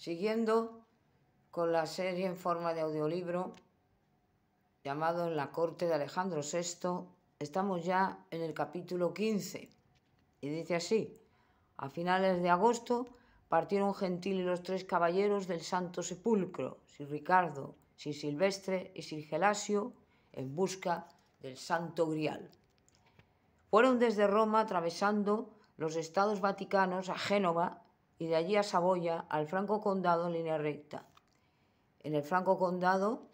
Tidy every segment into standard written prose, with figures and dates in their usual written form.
Siguiendo con la serie en forma de audiolibro llamado En la corte de Alejandro VI, estamos ya en el capítulo 15 y dice así: a finales de agosto partieron Gentil y los tres caballeros del Santo Sepulcro, Sir Ricardo, Sir Silvestre y Sir Gelasio, en busca del Santo Grial. Fueron desde Roma atravesando los estados vaticanos a Génova y de allí a Saboya, al Franco Condado en línea recta. En el Franco Condado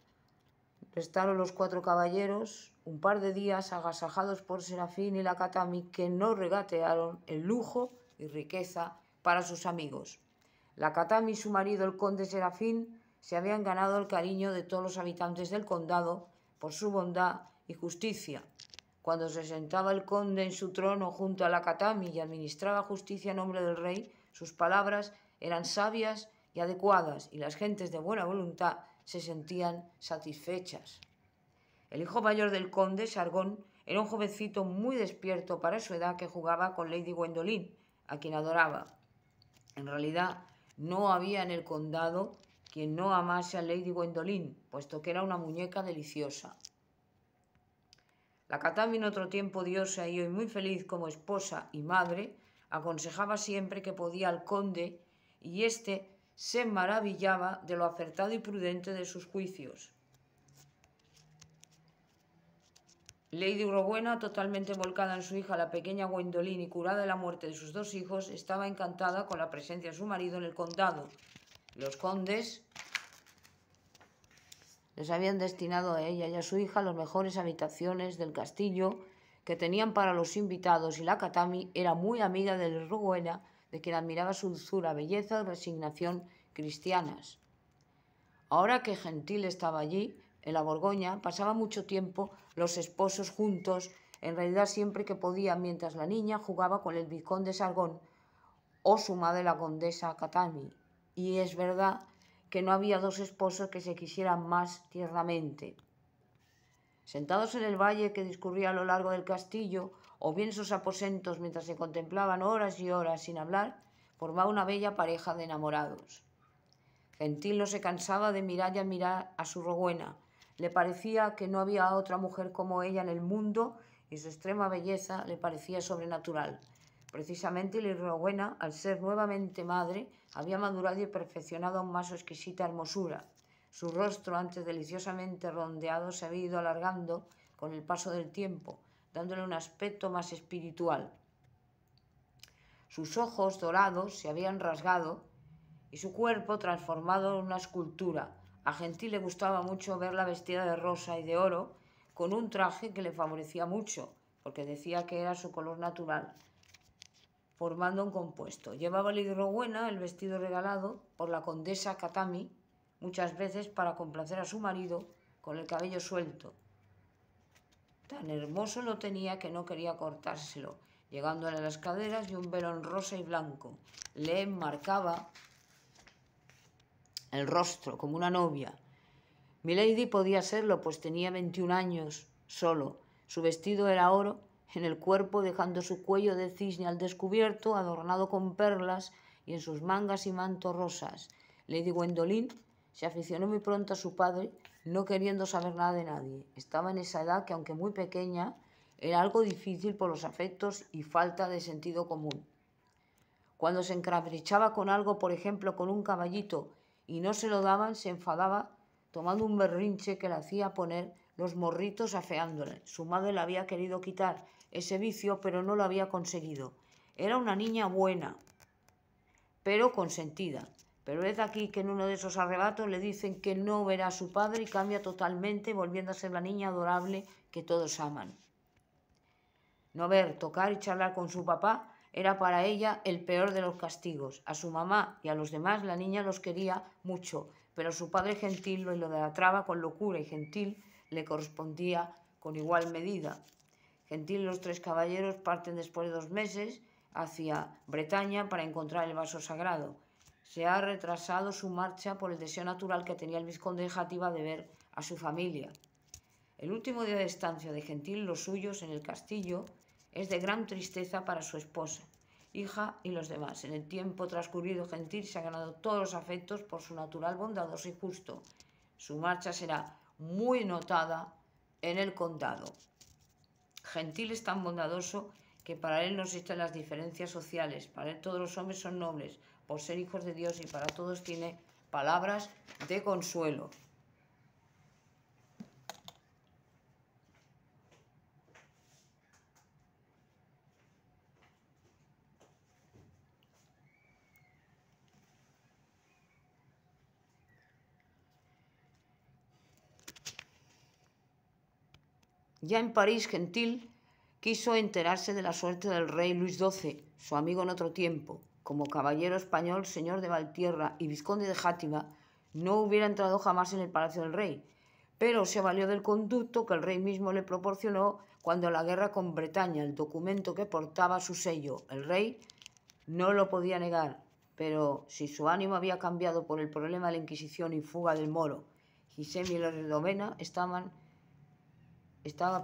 restaron los cuatro caballeros un par de días agasajados por Serafín y la Katami, que no regatearon en lujo y riqueza para sus amigos. La Katami y su marido, el conde Serafín, se habían ganado el cariño de todos los habitantes del condado por su bondad y justicia. Cuando se sentaba el conde en su trono junto a la Katami y administraba justicia en nombre del rey, sus palabras eran sabias y adecuadas, y las gentes de buena voluntad se sentían satisfechas. El hijo mayor del conde, Sargón, era un jovencito muy despierto para su edad que jugaba con Lady Gwendoline, a quien adoraba. En realidad, no había en el condado quien no amase a Lady Gwendoline, puesto que era una muñeca deliciosa. La Katami, en otro tiempo diosa y hoy muy feliz como esposa y madre, aconsejaba siempre que podía al conde, y éste se maravillaba de lo acertado y prudente de sus juicios. Lady Rowena, totalmente volcada en su hija, la pequeña Gwendoline, y curada de la muerte de sus dos hijos, estaba encantada con la presencia de su marido en el condado. Los condes les habían destinado a ella y a su hija las mejores habitaciones del castillo que tenían para los invitados, y la Katami era muy amiga de Rowena, de quien admiraba su dulzura, belleza y resignación cristianas. Ahora que Gentil estaba allí, en la Borgoña, pasaba mucho tiempo los esposos juntos, en realidad siempre que podían, mientras la niña jugaba con el vizconde Sargón o su madre, la condesa Katami. Y es verdad que no había dos esposos que se quisieran más tiernamente. Sentados en el valle que discurría a lo largo del castillo, o bien sus aposentos mientras se contemplaban horas y horas sin hablar, formaba una bella pareja de enamorados. Gentil no se cansaba de mirar y admirar a su Rowena. Le parecía que no había otra mujer como ella en el mundo, y su extrema belleza le parecía sobrenatural. Precisamente Lady Rowena, al ser nuevamente madre, había madurado y perfeccionado aún más su exquisita hermosura. Su rostro, antes deliciosamente rondeado, se había ido alargando con el paso del tiempo, dándole un aspecto más espiritual. Sus ojos dorados se habían rasgado y su cuerpo transformado en una escultura. A Gentil le gustaba mucho verla vestida de rosa y de oro, con un traje que le favorecía mucho, porque decía que era su color natural, formando un compuesto. Llevaba Lady Rowena el vestido regalado por la condesa Katami, muchas veces para complacer a su marido, con el cabello suelto. Tan hermoso lo tenía que no quería cortárselo, llegándole a las caderas, y un velón rosa y blanco le enmarcaba el rostro como una novia. Milady podía serlo, pues tenía 21 años solo. Su vestido era oro en el cuerpo, dejando su cuello de cisne al descubierto, adornado con perlas, y en sus mangas y manto rosas. Lady Gwendoline se aficionó muy pronto a su padre, no queriendo saber nada de nadie. Estaba en esa edad que, aunque muy pequeña, era algo difícil por los afectos y falta de sentido común. Cuando se encaprichaba con algo, por ejemplo con un caballito, y no se lo daban, se enfadaba, tomando un berrinche que le hacía poner los morritos afeándole. Su madre le había querido quitar ese vicio, pero no lo había conseguido. Era una niña buena, pero consentida. Pero es aquí que en uno de esos arrebatos le dicen que no verá a su padre y cambia totalmente, volviendo a ser la niña adorable que todos aman. No ver, tocar y charlar con su papá era para ella el peor de los castigos. A su mamá y a los demás la niña los quería mucho, pero a su padre Gentil lo idolatraba con locura, y Gentil le correspondía con igual medida. Gentil y los tres caballeros parten después de 2 meses hacia Bretaña para encontrar el vaso sagrado. Se ha retrasado su marcha por el deseo natural que tenía el vizconde de Játiva de ver a su familia. El último día de estancia de Gentil y los suyos en el castillo es de gran tristeza para su esposa, hija y los demás. En el tiempo transcurrido, Gentil se ha ganado todos los afectos por su natural bondadoso y justo. Su marcha será muy notada en el condado. Gentil es tan bondadoso que para él no existen las diferencias sociales. Para él todos los hombres son nobles por ser hijos de Dios y para todos tiene palabras de consuelo. Ya en París, Gentil quiso enterarse de la suerte del rey Luis XII, su amigo en otro tiempo. Como caballero español, señor de Valtierra y vizconde de Játiva, no hubiera entrado jamás en el palacio del rey, pero se valió del conducto que el rey mismo le proporcionó cuando la guerra con Bretaña, el documento que portaba su sello. El rey no lo podía negar, pero si su ánimo había cambiado por el problema de la Inquisición y fuga del moro, Guisem y Lorena estaba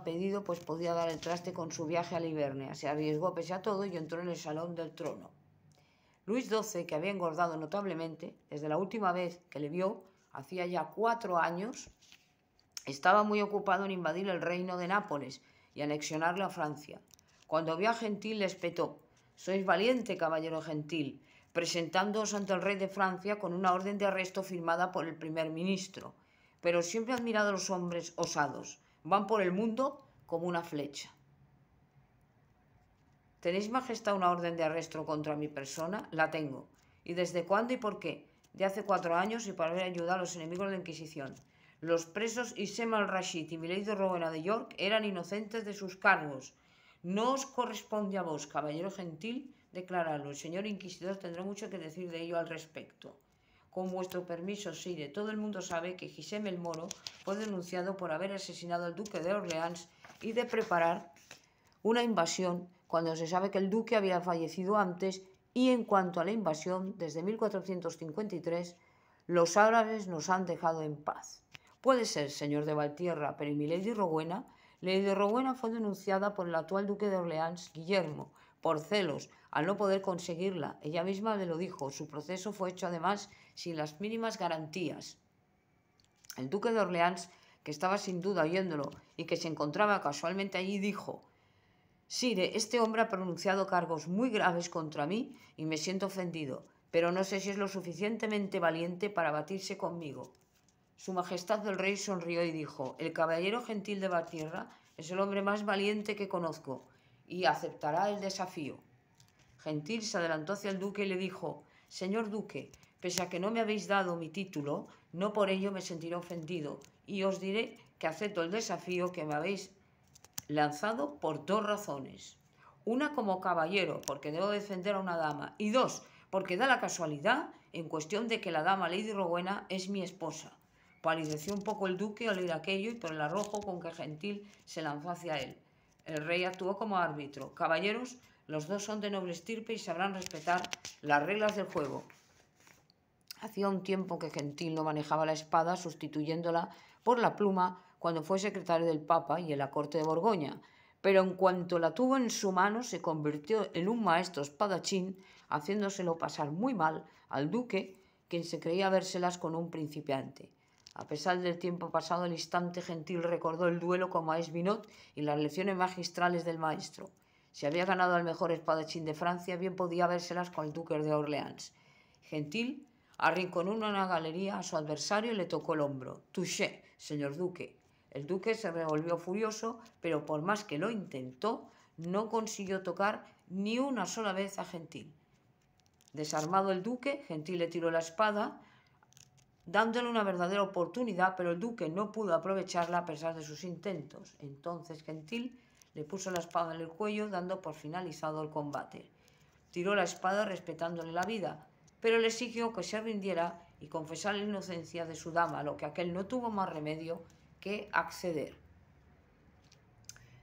pedido, pues podía dar el traste con su viaje a la Ibernia. Se arriesgó pese a todo y entró en el salón del trono. Luis XII, que había engordado notablemente desde la última vez que le vio, hacía ya 4 años, estaba muy ocupado en invadir el reino de Nápoles y anexionarlo a Francia. Cuando vio a Gentil, le espetó: «Sois valiente, caballero Gentil, presentándoos ante el rey de Francia con una orden de arresto firmada por el primer ministro. Pero siempre he admirado a los hombres osados. Van por el mundo como una flecha». «¿Tenéis, majestad, una orden de arresto contra mi persona?» «La tengo». «¿Y desde cuándo y por qué?» «De hace 4 años y para haber ayudado a los enemigos de la Inquisición. Los presos Hissem al-Rashid y Milady de Rowena de York eran inocentes de sus cargos. No os corresponde a vos, caballero Gentil, declararlo. El señor inquisidor tendrá mucho que decir de ello al respecto. Con vuestro permiso, sire, todo el mundo sabe que Hissem el Moro fue denunciado por haber asesinado al duque de Orleans y de preparar una invasión cuando se sabe que el duque había fallecido antes, y en cuanto a la invasión, desde 1453, los árabes nos han dejado en paz. Puede ser, señor de Valtierra, pero ¿y Milady Rowena? Lady de Rowena fue denunciada por el actual duque de Orleans, Guillermo, por celos, al no poder conseguirla. Ella misma me lo dijo. Su proceso fue hecho además sin las mínimas garantías. El duque de Orleans, que estaba sin duda oyéndolo y que se encontraba casualmente allí, dijo: «Sire, este hombre ha pronunciado cargos muy graves contra mí y me siento ofendido, pero no sé si es lo suficientemente valiente para batirse conmigo». Su majestad el rey sonrió y dijo: «El caballero Gentil de Valtierra es el hombre más valiente que conozco y aceptará el desafío». Gentil se adelantó hacia el duque y le dijo: «Señor duque, pese a que no me habéis dado mi título, no por ello me sentiré ofendido, y os diré que acepto el desafío que me habéis lanzado por 2 razones. Una, como caballero, porque debo defender a una dama, y 2, porque da la casualidad en cuestión de que la dama Lady Rowena es mi esposa». Palideció un poco el duque al oír aquello y por el arrojo con que Gentil se lanzó hacia él. El rey actuó como árbitro. «Caballeros, los dos son de noble estirpe y sabrán respetar las reglas del juego». Hacía un tiempo que Gentil no manejaba la espada, sustituyéndola por la pluma cuando fue secretario del Papa y en la corte de Borgoña, pero en cuanto la tuvo en su mano se convirtió en un maestro espadachín, haciéndoselo pasar muy mal al duque, quien se creía vérselas con un principiante. A pesar del tiempo pasado, el instante Gentil recordó el duelo con Maes Binot y las lecciones magistrales del maestro. Si había ganado al mejor espadachín de Francia, bien podía vérselas con el duque de Orleans. Gentil arrinconó en una galería a su adversario y le tocó el hombro. «Touché, señor duque». El duque se revolvió furioso, pero por más que lo intentó, no consiguió tocar ni una sola vez a Gentil. Desarmado el duque, Gentil le tiró la espada, dándole una verdadera oportunidad, pero el duque no pudo aprovecharla a pesar de sus intentos. Entonces Gentil le puso la espada en el cuello, dando por finalizado el combate. Tiró la espada respetándole la vida, pero le exigió que se rindiera y confesara la inocencia de su dama, a lo que aquel no tuvo más remedio que acceder.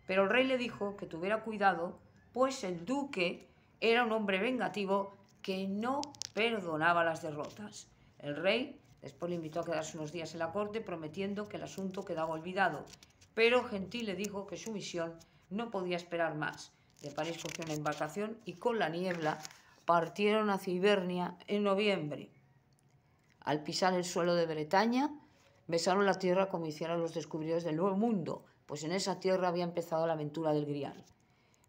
Pero el rey le dijo que tuviera cuidado, pues el duque era un hombre vengativo que no perdonaba las derrotas. El rey después le invitó a quedarse unos días en la corte, prometiendo que el asunto quedaba olvidado, pero Gentil le dijo que su misión no podía esperar más. De París cogieron la embarcación y con la niebla partieron hacia Ibernia en noviembre. Al pisar el suelo de Bretaña, besaron la tierra como hicieron los descubridores del Nuevo Mundo, pues en esa tierra había empezado la aventura del Grial.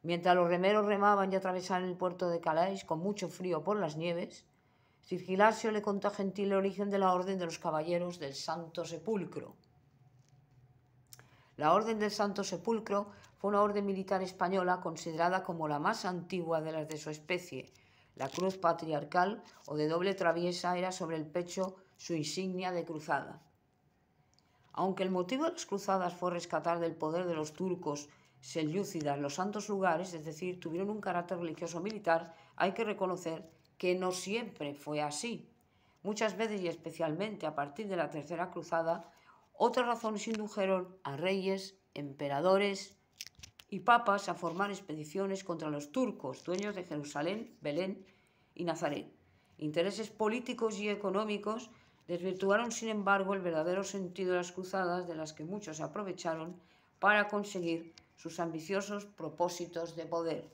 Mientras los remeros remaban y atravesaban el puerto de Calais con mucho frío por las nieves, Cirgilasio le contó a Gentil el origen de la Orden de los Caballeros del Santo Sepulcro. La Orden del Santo Sepulcro fue una orden militar española considerada como la más antigua de las de su especie. La cruz patriarcal o de doble traviesa era sobre el pecho su insignia de cruzada. Aunque el motivo de las cruzadas fue rescatar del poder de los turcos selyúcidas los santos lugares, es decir, tuvieron un carácter religioso militar, hay que reconocer que no siempre fue así. Muchas veces y especialmente a partir de la Tercera Cruzada, otras razones indujeron a reyes, emperadores y papas a formar expediciones contra los turcos, dueños de Jerusalén, Belén y Nazaret. Intereses políticos y económicos desvirtuaron, sin embargo, el verdadero sentido de las cruzadas, de las que muchos se aprovecharon para conseguir sus ambiciosos propósitos de poder.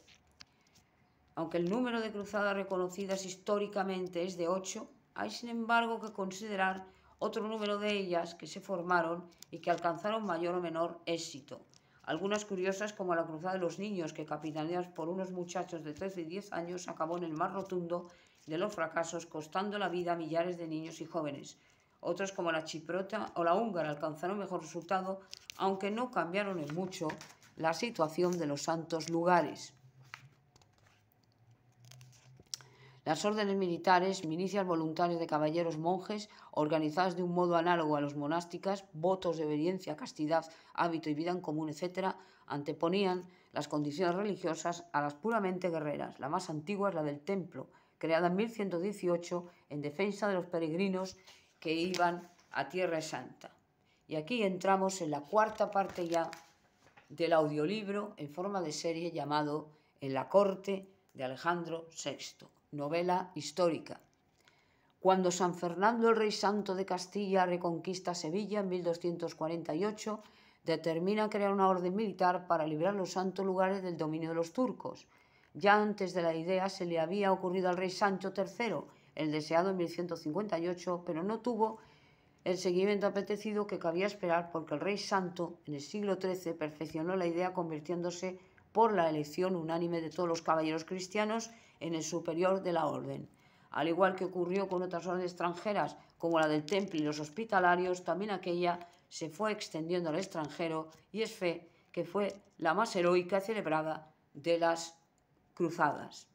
Aunque el número de cruzadas reconocidas históricamente es de 8, hay sin embargo que considerar otro número de ellas que se formaron y que alcanzaron mayor o menor éxito. Algunas curiosas, como la Cruzada de los Niños, que capitaneadas por unos muchachos de 13 y 10 años acabó en el más rotundo de los fracasos, costando la vida a millares de niños y jóvenes. Otras, como la chipriota o la húngara, alcanzaron mejor resultado, aunque no cambiaron en mucho la situación de los santos lugares. Las órdenes militares, milicias voluntarias de caballeros monjes, organizadas de un modo análogo a los monásticas, votos de obediencia, castidad, hábito y vida en común, etc., anteponían las condiciones religiosas a las puramente guerreras. La más antigua es la del templo, creada en 1118 en defensa de los peregrinos que iban a Tierra Santa. Y aquí entramos en la cuarta parte ya del audiolibro en forma de serie llamado En la corte de Alejandro VI. Novela histórica. Cuando San Fernando, el rey santo de Castilla, reconquista Sevilla en 1248, determina crear una orden militar para librar los santos lugares del dominio de los turcos. Ya antes de la idea se le había ocurrido al rey Sancho III, el deseado en 1158, pero no tuvo el seguimiento apetecido que cabía esperar, porque el rey santo en el siglo XIII perfeccionó la idea convirtiéndose por la elección unánime de todos los caballeros cristianos en el superior de la orden. Al igual que ocurrió con otras órdenes extranjeras, como la del Temple y los hospitalarios, también aquella se fue extendiendo al extranjero, y es fe que fue la más heroica y celebrada de las cruzadas.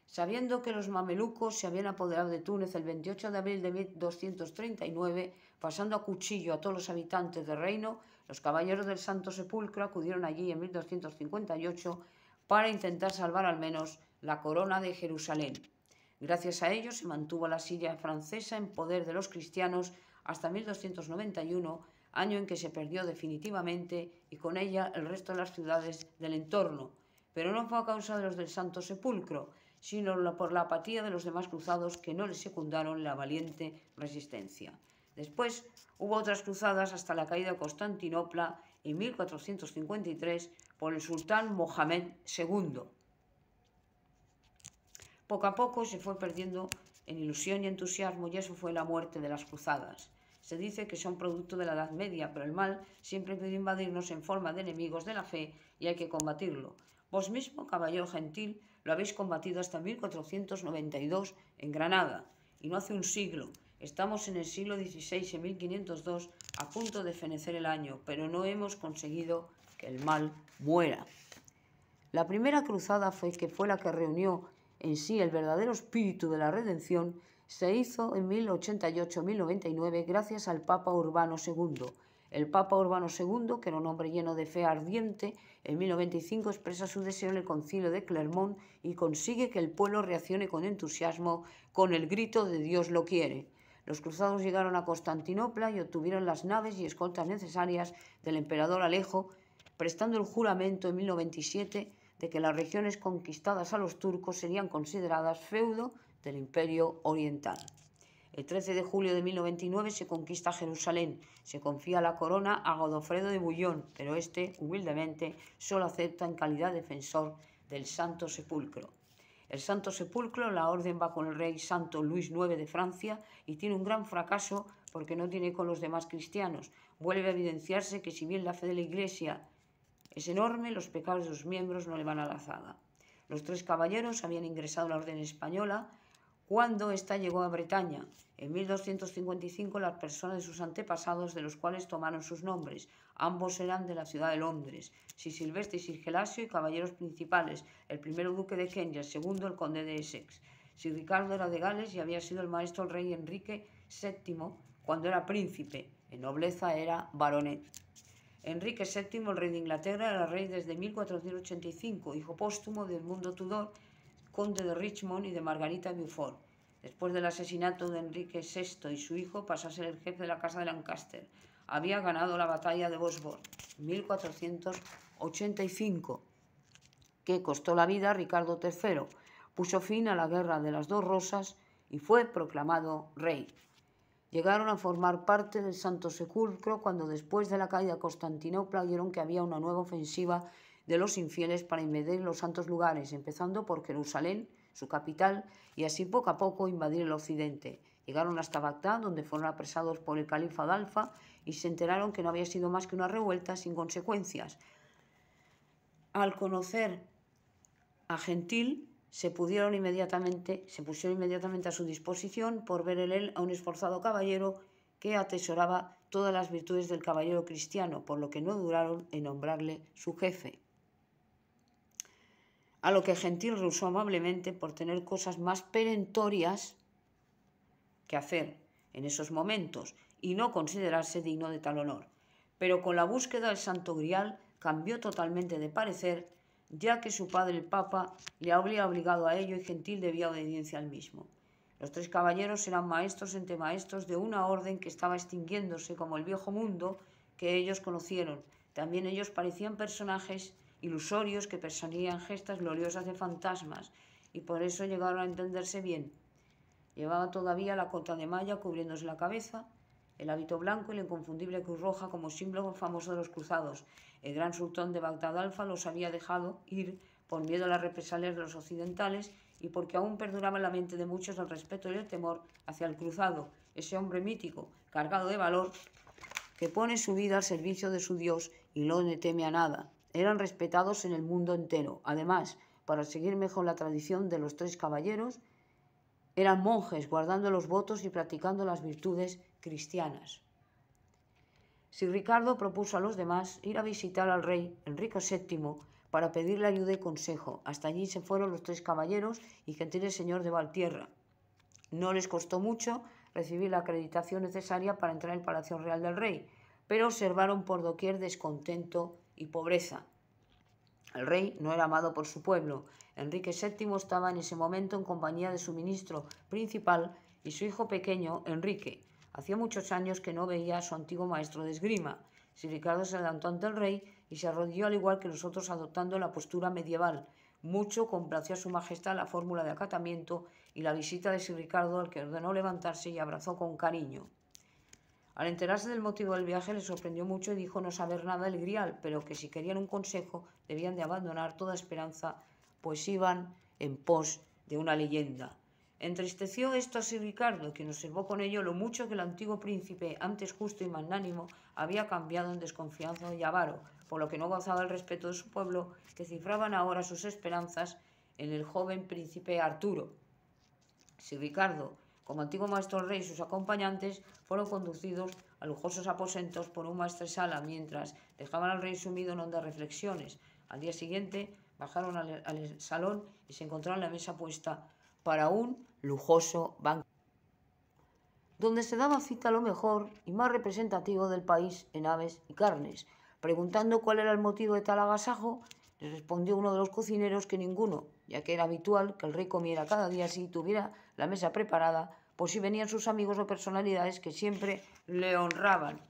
Sabiendo que los mamelucos se habían apoderado de Túnez el 28 de abril de 1239, pasando a cuchillo a todos los habitantes del reino, los caballeros del Santo Sepulcro acudieron allí en 1258 para intentar salvar al menos la corona de Jerusalén. Gracias a ellos se mantuvo la Siria francesa en poder de los cristianos hasta 1291, año en que se perdió definitivamente y con ella el resto de las ciudades del entorno. Pero no fue a causa de los del Santo Sepulcro, sino por la apatía de los demás cruzados que no les secundaron la valiente resistencia. Después hubo otras cruzadas hasta la caída de Constantinopla en 1453 por el sultán Mohamed II. Poco a poco se fue perdiendo en ilusión y entusiasmo, y eso fue la muerte de las cruzadas. Se dice que son producto de la Edad Media, pero el mal siempre puede invadirnos en forma de enemigos de la fe y hay que combatirlo. Vos mismo, caballero Gentil, lo habéis combatido hasta 1492 en Granada, y no hace un siglo. Estamos en el siglo XVI, en 1502, a punto de fenecer el año, pero no hemos conseguido que el mal muera. La primera cruzada fue la que reunió en sí el verdadero espíritu de la redención. Se hizo en 1088-1099 gracias al Papa Urbano II. El Papa Urbano II, que era un hombre lleno de fe ardiente, en 1095 expresa su deseo en el Concilio de Clermont y consigue que el pueblo reaccione con entusiasmo con el grito de Dios lo quiere. Los cruzados llegaron a Constantinopla y obtuvieron las naves y escoltas necesarias del emperador Alejo, prestando el juramento en 1097 de que las regiones conquistadas a los turcos serían consideradas feudo del Imperio Oriental. El 13 de julio de 1099 se conquista Jerusalén. Se confía la corona a Godofredo de Bouillon, pero este, humildemente, solo acepta en calidad de defensor del Santo Sepulcro. El Santo Sepulcro, la orden va con el rey Santo Luis IX de Francia y tiene un gran fracaso porque no tiene con los demás cristianos. Vuelve a evidenciarse que si bien la fe de la Iglesia es enorme, los pecados de sus miembros no le van a la zaga. Los tres caballeros habían ingresado a la orden española cuando ésta llegó a Bretaña. En 1255 las personas de sus antepasados, de los cuales tomaron sus nombres. Ambos eran de la ciudad de Londres. Sir Silvestre y Sir Gelasio y caballeros principales, el primero duque de Kent y el segundo el conde de Essex. Sir Ricardo era de Gales y había sido el maestro del rey Enrique VII cuando era príncipe. En nobleza era baronet. Enrique VII, el rey de Inglaterra, era rey desde 1485, hijo póstumo de Edmundo Tudor, conde de Richmond y de Margarita Beaufort. Después del asesinato de Enrique VI y su hijo, pasó a ser el jefe de la casa de Lancaster. Había ganado la batalla de Bosworth, 1485, que costó la vida a Ricardo III. Puso fin a la Guerra de las Dos Rosas y fue proclamado rey. Llegaron a formar parte del Santo Sepulcro cuando, después de la caída de Constantinopla, vieron que había una nueva ofensiva de los infieles para invadir los santos lugares, empezando por Jerusalén, su capital, y así poco a poco invadir el occidente. Llegaron hasta Bagdad, donde fueron apresados por el califa Adalfa y se enteraron que no había sido más que una revuelta sin consecuencias. Al conocer a Gentil, se pusieron inmediatamente a su disposición por ver en él a un esforzado caballero que atesoraba todas las virtudes del caballero cristiano, por lo que no dudaron en nombrarle su jefe. A lo que Gentil rehusó amablemente por tener cosas más perentorias que hacer en esos momentos y no considerarse digno de tal honor. Pero con la búsqueda del Santo Grial cambió totalmente de parecer, ya que su padre el Papa le había obligado a ello y Gentil debía obediencia al mismo. Los tres caballeros eran maestros entre maestros de una orden que estaba extinguiéndose como el viejo mundo que ellos conocieron. También ellos parecían personajes ilusorios que perseguían gestas gloriosas de fantasmas y por eso llegaron a entenderse bien. Llevaba todavía la cota de malla cubriéndose la cabeza, el hábito blanco y la inconfundible cruz roja como símbolo famoso de los cruzados. El gran sultán de Bagdad Alfa los había dejado ir por miedo a las represalias de los occidentales y porque aún perduraba en la mente de muchos el respeto y el temor hacia el cruzado, ese hombre mítico, cargado de valor, que pone su vida al servicio de su Dios y no le teme a nada. Eran respetados en el mundo entero. Además, para seguir mejor la tradición de los tres caballeros, eran monjes guardando los votos y practicando las virtudes cristianas. Sir Ricardo propuso a los demás ir a visitar al rey Enrique VII para pedirle ayuda y consejo. Hasta allí se fueron los tres caballeros y Gentil el señor de Valtierra. No les costó mucho recibir la acreditación necesaria para entrar en el Palacio Real del Rey, pero observaron por doquier descontento y pobreza. El rey no era amado por su pueblo. Enrique VII estaba en ese momento en compañía de su ministro principal y su hijo pequeño, Enrique. Hacía muchos años que no veía a su antiguo maestro de esgrima. Sir Ricardo se adelantó ante el rey y se arrodilló al igual que los otros, adoptando la postura medieval. Mucho complació a su majestad la fórmula de acatamiento y la visita de Sir Ricardo, al que ordenó levantarse y abrazó con cariño. Al enterarse del motivo del viaje le sorprendió mucho y dijo no saber nada del Grial, pero que si querían un consejo debían de abandonar toda esperanza, pues iban en pos de una leyenda. Entristeció esto a Sir Ricardo, quien observó con ello lo mucho que el antiguo príncipe, antes justo y magnánimo, había cambiado en desconfianza y avaro, por lo que no gozaba el respeto de su pueblo, que cifraban ahora sus esperanzas en el joven príncipe Arturo. Sir Ricardo, como antiguo maestro del rey y sus acompañantes, fueron conducidos a lujosos aposentos por un maestresala, mientras dejaban al rey sumido en hondas reflexiones. Al día siguiente bajaron al salón y se encontraron la mesa puesta para un lujoso banquete, donde se daba cita lo mejor y más representativo del país en aves y carnes. Preguntando cuál era el motivo de tal agasajo, le respondió uno de los cocineros que ninguno, ya que era habitual que el rey comiera cada día así y tuviera la mesa preparada, por si venían sus amigos o personalidades que siempre le honraban.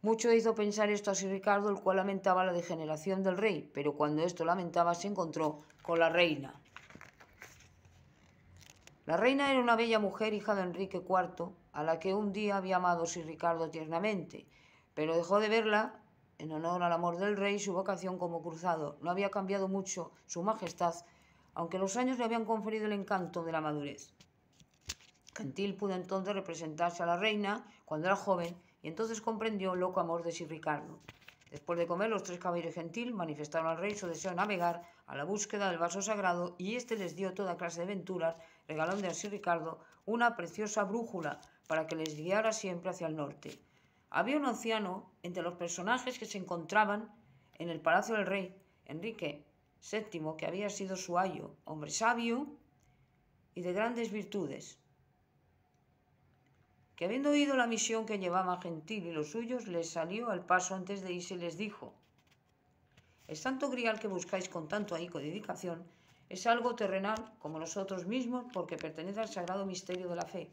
Mucho hizo pensar esto a Sir Ricardo, el cual lamentaba la degeneración del rey, pero cuando esto lamentaba se encontró con la reina. La reina era una bella mujer, hija de Enrique IV, a la que un día había amado Sir Ricardo tiernamente, pero dejó de verla en honor al amor del rey y su vocación como cruzado. No había cambiado mucho su majestad, aunque los años le habían conferido el encanto de la madurez. Gentil pudo entonces representarse a la reina cuando era joven y entonces comprendió el loco amor de Sir Ricardo. Después de comer, los tres caballeros Gentil manifestaron al rey su deseo de navegar a la búsqueda del vaso sagrado y éste les dio toda clase de aventuras, regalando a Sir Ricardo una preciosa brújula para que les guiara siempre hacia el norte. Había un anciano entre los personajes que se encontraban en el palacio del rey, Enrique VII, que había sido su ayo, hombre sabio y de grandes virtudes, que habiendo oído la misión que llevaba Gentil y los suyos, les salió al paso antes de irse y les dijo: el santo grial que buscáis con tanto ahínco y dedicación es algo terrenal como nosotros mismos, porque pertenece al sagrado misterio de la fe.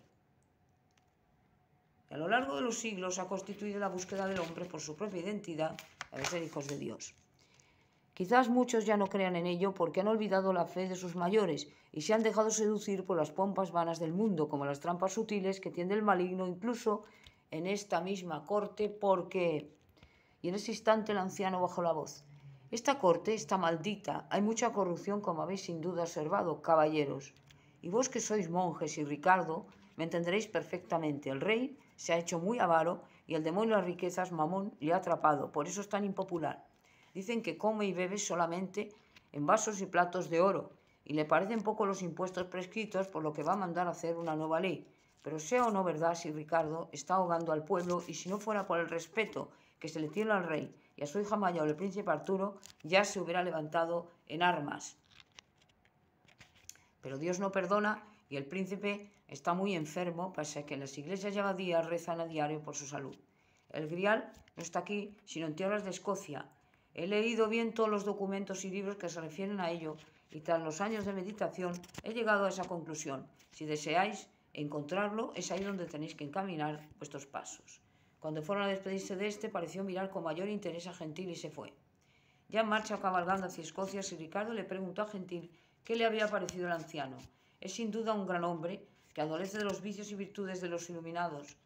Y a lo largo de los siglos ha constituido la búsqueda del hombre por su propia identidad, la de ser hijos de Dios. Quizás muchos ya no crean en ello porque han olvidado la fe de sus mayores y se han dejado seducir por las pompas vanas del mundo, como las trampas sutiles que tiende el maligno incluso en esta misma corte, porque... Y en ese instante el anciano bajó la voz: esta corte está maldita, hay mucha corrupción, como habéis sin duda observado, caballeros. Y vos que sois monjes y Ricardo, me entenderéis perfectamente. El rey se ha hecho muy avaro y el demonio de las riquezas, Mamón, le ha atrapado, por eso es tan impopular. Dicen que come y bebe solamente en vasos y platos de oro, y le parecen poco los impuestos prescritos, por lo que va a mandar a hacer una nueva ley. Pero sea o no verdad, si Ricardo está ahogando al pueblo, y si no fuera por el respeto que se le tiene al rey y a su hija mayor, el príncipe Arturo, ya se hubiera levantado en armas. Pero Dios no perdona y el príncipe está muy enfermo, pese a que en las iglesias y abadías rezan a diario por su salud. El grial no está aquí, sino en tierras de Escocia. He leído bien todos los documentos y libros que se refieren a ello, y tras los años de meditación he llegado a esa conclusión. Si deseáis encontrarlo, es ahí donde tenéis que encaminar vuestros pasos. Cuando fueron a despedirse de este, pareció mirar con mayor interés a Gentil y se fue. Ya en marcha cabalgando hacia Escocia, Sir Ricardo le preguntó a Gentil qué le había parecido el anciano. Es sin duda un gran hombre que adolece de los vicios y virtudes de los iluminados.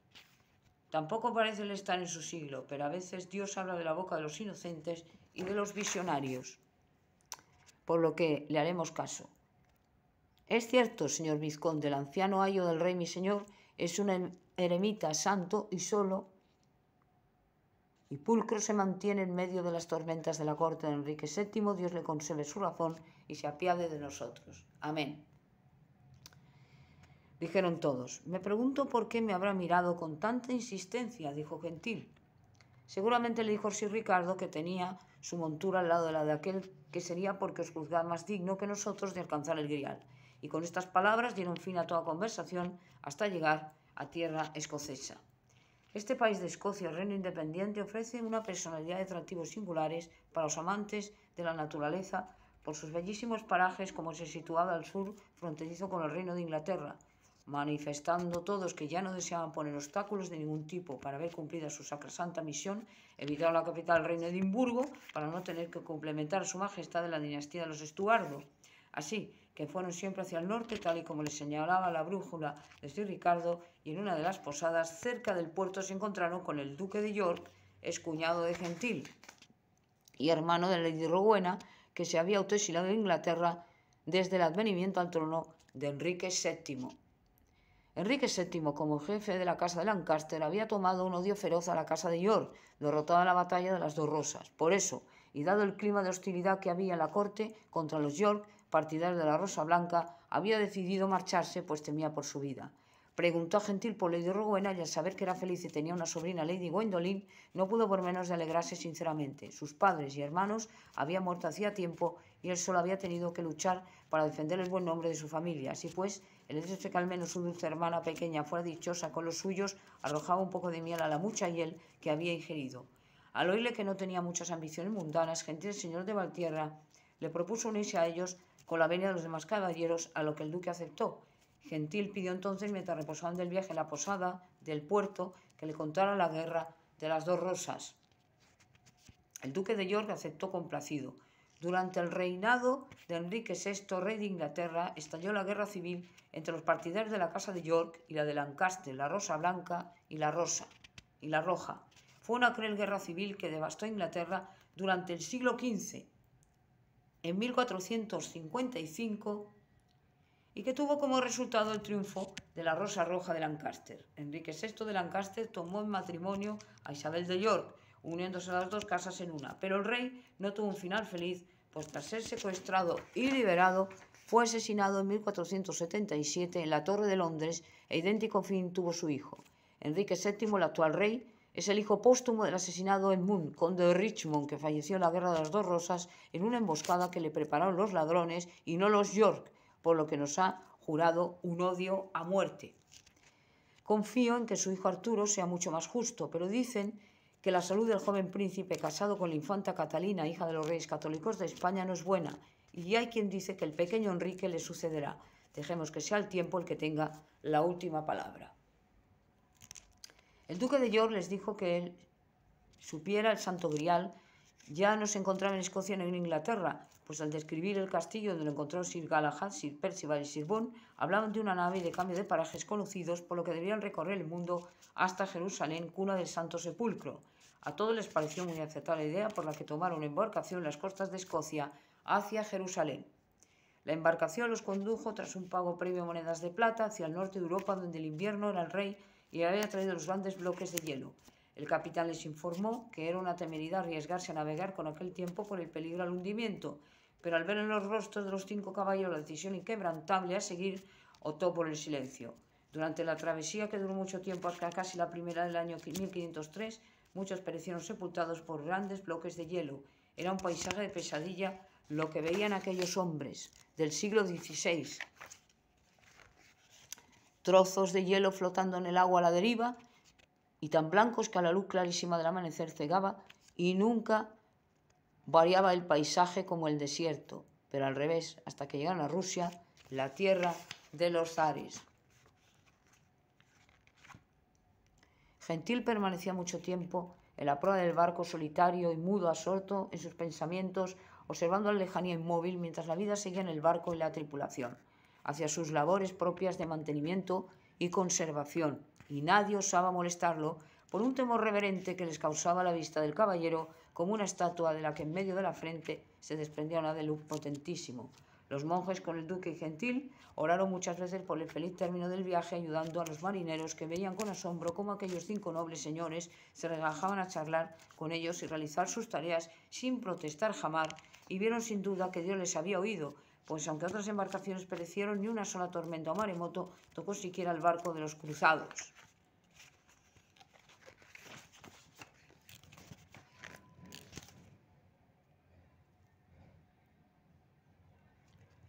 Tampoco parece él estar en su siglo, pero a veces Dios habla de la boca de los inocentes y de los visionarios, por lo que le haremos caso. Es cierto, señor vizconde, el anciano ayo del rey mi señor es un eremita santo y solo y pulcro se mantiene en medio de las tormentas de la corte de Enrique VII. Dios le conserve su razón y se apiade de nosotros. Amén. Dijeron todos. Me pregunto por qué me habrá mirado con tanta insistencia, dijo Gentil. Seguramente le dijo Sir Ricardo que tenía su montura al lado de la de aquel, que sería porque os juzgaba más digno que nosotros de alcanzar el grial. Y con estas palabras dieron fin a toda conversación hasta llegar a tierra escocesa. Este país de Escocia, reino independiente, ofrece una personalidad de atractivos singulares para los amantes de la naturaleza por sus bellísimos parajes, como se situaba al sur, fronterizo con el reino de Inglaterra, manifestando todos que ya no deseaban poner obstáculos de ningún tipo para ver cumplida su sacrosanta misión, evitaron la capital del reino de Edimburgo para no tener que complementar a su majestad de la dinastía de los Estuardo. Así que fueron siempre hacia el norte, tal y como les señalaba la brújula de Sir Ricardo, y en una de las posadas cerca del puerto se encontraron con el duque de York, excuñado de Gentil y hermano de Lady Rowena, que se había autoexilado de Inglaterra desde el advenimiento al trono de Enrique VII. Enrique VII, como jefe de la casa de Lancaster, había tomado un odio feroz a la casa de York, derrotada en la batalla de las Dos Rosas. Por eso, y dado el clima de hostilidad que había en la corte contra los York, partidarios de la Rosa Blanca, había decidido marcharse, pues temía por su vida. Preguntó a Gentil por Lady Rowena y al saber que era feliz y tenía una sobrina, Lady Gwendoline, no pudo por menos de alegrarse sinceramente. Sus padres y hermanos habían muerto hacía tiempo y él solo había tenido que luchar para defender el buen nombre de su familia. Así pues, el hecho de que al menos su dulce hermana pequeña fuera dichosa con los suyos arrojaba un poco de miel a la mucha hiel que había ingerido. Al oírle que no tenía muchas ambiciones mundanas, Gentil, el señor de Valtierra, le propuso unirse a ellos con la venia de los demás caballeros, a lo que el duque aceptó. Gentil pidió entonces, mientras reposaban del viaje en la posada del puerto, que le contara la guerra de las Dos Rosas. El duque de York aceptó complacido. Durante el reinado de Enrique VI, rey de Inglaterra, estalló la guerra civil entre los partidarios de la casa de York y la de Lancaster, la Rosa Blanca y la Roja. fue una cruel guerra civil que devastó Inglaterra durante el siglo XV, en 1455, y que tuvo como resultado el triunfo de la Rosa Roja de Lancaster. Enrique VI de Lancaster tomó en matrimonio a Isabel de York, uniéndose las dos casas en una, pero el rey no tuvo un final feliz, pues tras ser secuestrado y liberado, fue asesinado en 1477 en la Torre de Londres e idéntico fin tuvo su hijo. Enrique VII, el actual rey, es el hijo póstumo del asesinado Edmund, conde de Richmond, que falleció en la Guerra de las Dos Rosas en una emboscada que le prepararon los ladrones y no los York, por lo que nos ha jurado un odio a muerte. Confío en que su hijo Arturo sea mucho más justo, pero dicen que la salud del joven príncipe casado con la infanta Catalina, hija de los reyes católicos de España, no es buena, y hay quien dice que el pequeño Enrique le sucederá. Dejemos que sea el tiempo el que tenga la última palabra. El duque de York les dijo que él supiera el Santo Grial ya no se encontraba en Escocia ni en Inglaterra, pues al describir el castillo donde lo encontró Sir Galahad, Sir Percival y Sir Bond, hablaban de una nave y de cambio de parajes conocidos, por lo que debían recorrer el mundo hasta Jerusalén, cuna del Santo Sepulcro. A todos les pareció muy aceptada la idea, por la que tomaron una embarcación en las costas de Escocia hacia Jerusalén. La embarcación los condujo, tras un pago previo a monedas de plata, hacia el norte de Europa, donde el invierno era el rey y había traído los grandes bloques de hielo. El capitán les informó que era una temeridad arriesgarse a navegar con aquel tiempo por el peligro al hundimiento, pero al ver en los rostros de los 5 caballeros la decisión inquebrantable a seguir, optó por el silencio. Durante la travesía, que duró mucho tiempo, hasta casi la primera del año 1503, muchos perecieron sepultados por grandes bloques de hielo. Era un paisaje de pesadilla lo que veían aquellos hombres del siglo XVI. Trozos de hielo flotando en el agua a la deriva, y tan blancos que a la luz clarísima del amanecer cegaba, y nunca variaba el paisaje como el desierto, pero al revés, hasta que llegaron a Rusia, la tierra de los zares. Gentil permanecía mucho tiempo en la proa del barco, solitario y mudo, absorto en sus pensamientos, observando a la lejanía inmóvil, mientras la vida seguía en el barco y la tripulación, hacia sus labores propias de mantenimiento y conservación, y nadie osaba molestarlo por un temor reverente que les causaba la vista del caballero, como una estatua de la que en medio de la frente se desprendía una de luz potentísimo. Los monjes, con el duque y Gentil, oraron muchas veces por el feliz término del viaje, ayudando a los marineros, que veían con asombro cómo aquellos 5 nobles señores se relajaban a charlar con ellos y realizar sus tareas sin protestar jamás, y vieron sin duda que Dios les había oído, pues aunque otras embarcaciones perecieron, ni una sola tormenta o maremoto tocó siquiera el barco de los cruzados.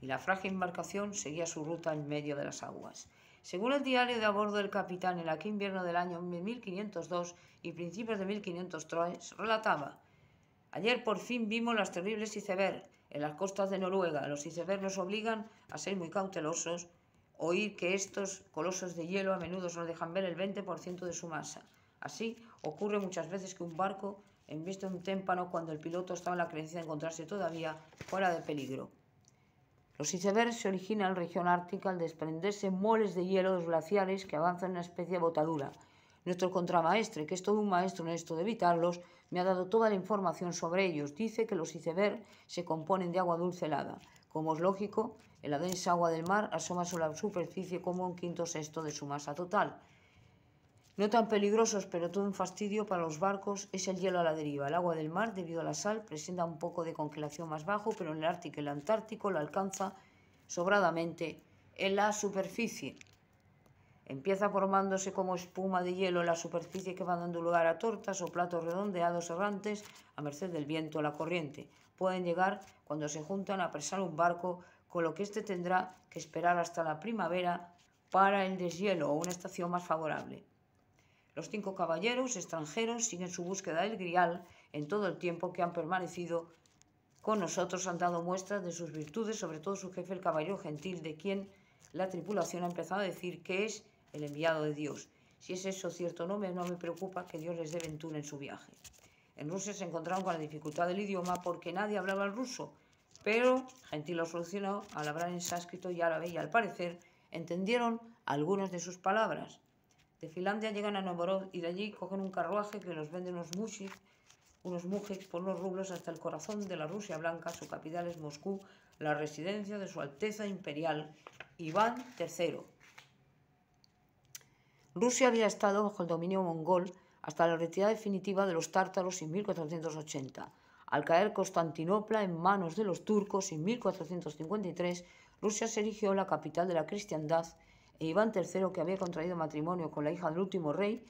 Y la frágil embarcación seguía su ruta en medio de las aguas. Según el diario de a bordo del capitán, en aquel invierno del año 1502 y principios de 1503, relataba: ayer por fin vimos las terribles iceberg en las costas de Noruega. Los iceberg nos obligan a ser muy cautelosos, oír que estos colosos de hielo a menudo nos dejan ver el 20% de su masa. Así ocurre muchas veces que un barco embiste un témpano cuando el piloto estaba en la creencia de encontrarse todavía fuera de peligro. Los icebergs se originan en la región ártica al desprenderse moles de hielo de los glaciares que avanzan en una especie de botadura. Nuestro contramaestre, que es todo un maestro en esto de evitarlos, me ha dado toda la información sobre ellos. Dice que los icebergs se componen de agua dulce helada. Como es lógico, en la densa agua del mar asoma sobre la superficie como 1/5 de su masa total. No tan peligrosos, pero todo un fastidio para los barcos, es el hielo a la deriva. El agua del mar, debido a la sal, presenta un poco de congelación más bajo, pero en el Ártico y el Antártico la alcanza sobradamente en la superficie. Empieza formándose como espuma de hielo en la superficie, que va dando lugar a tortas o platos redondeados errantes a merced del viento o la corriente. Pueden llegar, cuando se juntan, a apresar un barco, con lo que éste tendrá que esperar hasta la primavera para el deshielo o una estación más favorable. Los 5 caballeros extranjeros siguen su búsqueda del Grial. En todo el tiempo que han permanecido con nosotros han dado muestras de sus virtudes, sobre todo su jefe, el caballero Gentil, de quien la tripulación ha empezado a decir que es el enviado de Dios. Si es eso cierto, no me preocupa, que Dios les dé ventura en su viaje. En Rusia se encontraron con la dificultad del idioma porque nadie hablaba el ruso, pero Gentil lo solucionó al hablar en sánscrito y árabe, y al parecer entendieron algunas de sus palabras. De Finlandia llegan a Novgorod y de allí cogen un carruaje que los venden unos mujiks por unos rublos hasta el corazón de la Rusia Blanca. Su capital es Moscú, la residencia de Su Alteza Imperial Iván III. Rusia había estado bajo el dominio mongol hasta la retirada definitiva de los tártaros en 1480. Al caer Constantinopla en manos de los turcos en 1453, Rusia se erigió la capital de la cristiandad e Iván III, que había contraído matrimonio con la hija del último rey,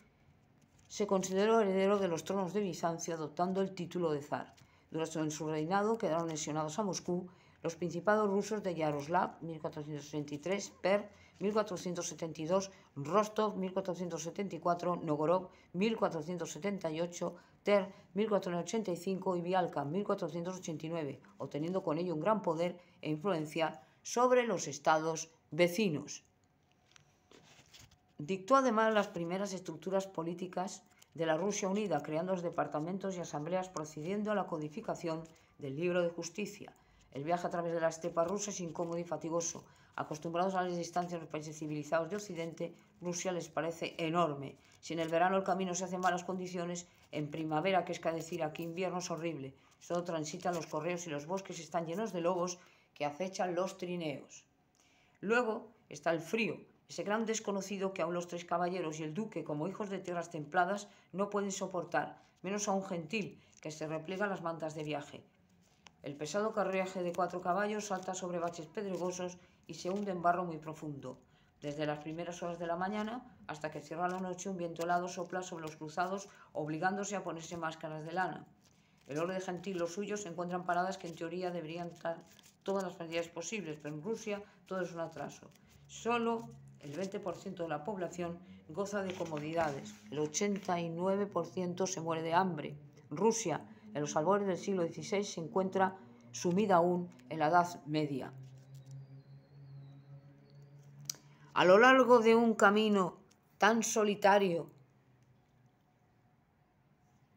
se consideró heredero de los tronos de Bizancio, adoptando el título de zar. Durante su reinado quedaron anexionados a Moscú los principados rusos de Yaroslav, 1463, Per, 1472, Rostov, 1474, Novgorod, 1478, Ter, 1485 y Vialka, 1489, obteniendo con ello un gran poder e influencia sobre los estados vecinos. Dictó además las primeras estructuras políticas de la Rusia unida, creando los departamentos y asambleas, procediendo a la codificación del libro de justicia. El viaje a través de la estepa rusa es incómodo y fatigoso. Acostumbrados a las distancias de los países civilizados de Occidente, Rusia les parece enorme. Si en el verano el camino se hace en malas condiciones, en primavera, que es que decir, aquí invierno es horrible. Solo transitan los correos y los bosques están llenos de lobos que acechan los trineos. Luego está el frío, ese gran desconocido que aún los tres caballeros y el duque, como hijos de tierras templadas, no pueden soportar, menos a un gentil que se repliega las mantas de viaje. El pesado carruaje de 4 caballos salta sobre baches pedregosos y se hunde en barro muy profundo. Desde las primeras horas de la mañana hasta que cierra la noche, un viento helado sopla sobre los cruzados, obligándose a ponerse máscaras de lana. El orden gentil, los suyos, se encuentran paradas que en teoría deberían dar todas las facilidades posibles, pero en Rusia todo es un atraso. Solo el 20% de la población goza de comodidades, el 89% se muere de hambre. Rusia, en los albores del siglo XVI, se encuentra sumida aún en la Edad Media. A lo largo de un camino tan solitario,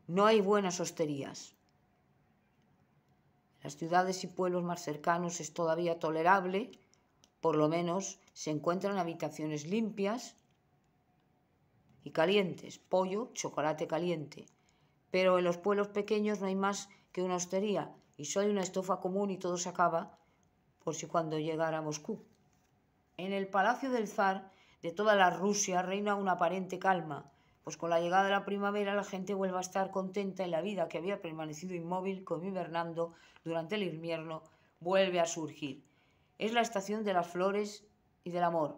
no hay buenas hosterías. En las ciudades y pueblos más cercanos es todavía tolerable, por lo menos se encuentran habitaciones limpias y calientes, pollo, chocolate caliente. Pero en los pueblos pequeños no hay más que una hostería y solo hay una estofa común y todo se acaba por si cuando llegara a Moscú. En el palacio del zar de toda la Rusia reina una aparente calma, pues con la llegada de la primavera la gente vuelve a estar contenta y la vida que había permanecido inmóvil como hibernando durante el invierno vuelve a surgir. Es la estación de las flores y del amor,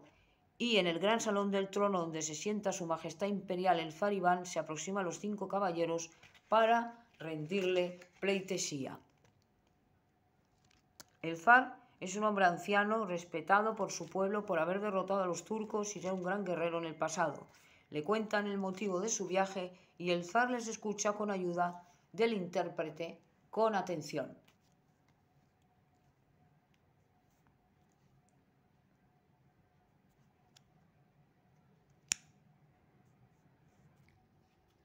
y en el gran salón del trono donde se sienta su majestad imperial el zar Iván se aproxima a los 5 caballeros para rendirle pleitesía. El zar es un hombre anciano, respetado por su pueblo por haber derrotado a los turcos y ser un gran guerrero en el pasado. Le cuentan el motivo de su viaje y el zar les escucha con ayuda del intérprete con atención.